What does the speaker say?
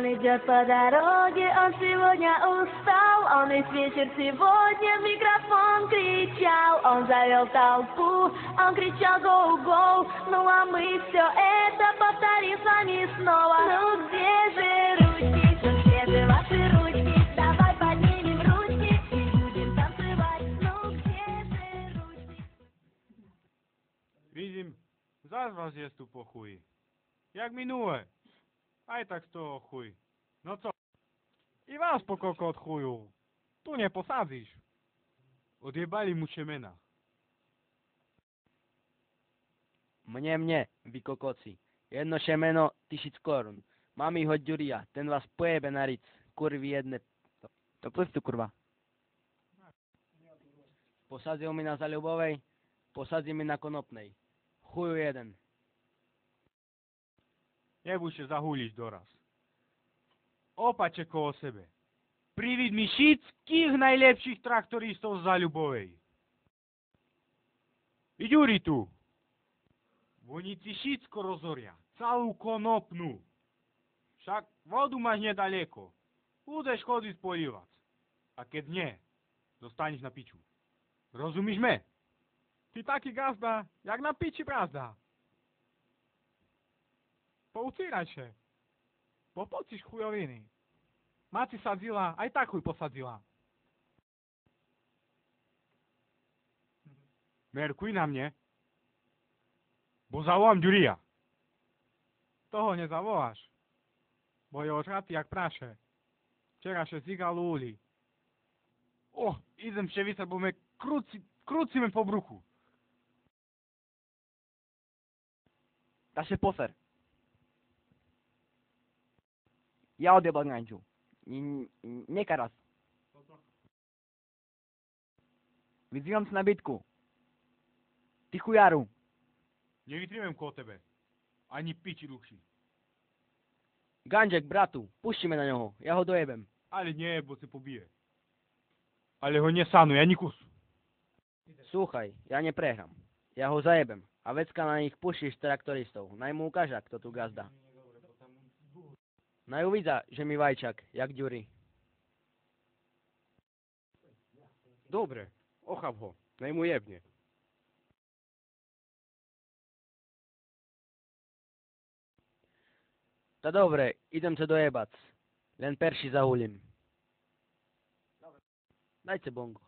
Он идет по дороге, он сегодня устал, он весь вечер сегодня в микрофон кричал. Он завел толпу, он кричал гоу-гоу, ну а мы все это повторим с вами снова. Ну где же ручки, ну где же ваши ручки? Давай поднимем ручки и будем танцевать. Ну где же ручки? Vidím, zás vás jest tu po chuji. Jak minule. Aj tak z toho chuj. No co? I vás po kokot chuju. Tu nie posadzisz. Odjebali mu Šemena. Mne, vy kokoci. Jedno šemeno, 1000 korun. Mám ich od Ďuria, ten vás pojebe na ric. Kurvy jedne. To pustu, kurva. Posadzil mi na Zaľubovej, posadzil mi na Konopnej. Chuju jeden. Nebudь się zahulić doraz. Opatrz koło sebe. Privid mi všetkých najlepších traktoristov z Zaľubovej. I Ďuri tu. Oni ci všetko rozoria. Całą Konopnu. Však vodu máš nedaleko. Budeš chodiť polievať. A keď nie, dostanieš na piču. Rozumiesz me? Ty taki gazda, jak na pici brazda. Poucíraj się, bo pocisz chujowiny. Maci sadzila, aj tak chuj posadzila. Merkuj na mnie. Bo zawołam Ďurija. Toho nezavoláš, bo je ožratý jak praše. Včera się zigal u uli. O, idem przewisać, bo me kruci me po bruchu. Da się poser. Ja odjebal Gańdziu. Nie karas. Wyzywam się na bitku. Ty chujaru. Nie wytrzymam koło tebe. Ani piči dlhší. Gandziek, bratu, puścimy na niego. Ja ho dojebem. Ale nie, bo se pobije. Ale ho nie sanuj, ani kusu. Słuchaj, ja nie pregram. Ja ho zajebem. A vecka na nich puścisz traktoristov. Naj mu ukáža, kto tu gazda. Naj uvidza, že mi vajčak, jak Ďuri. Dobre, ochap ho. Naj mu jebnie. To dobre, idem sa dojebať. Len perši zahulím. Dajte bongo.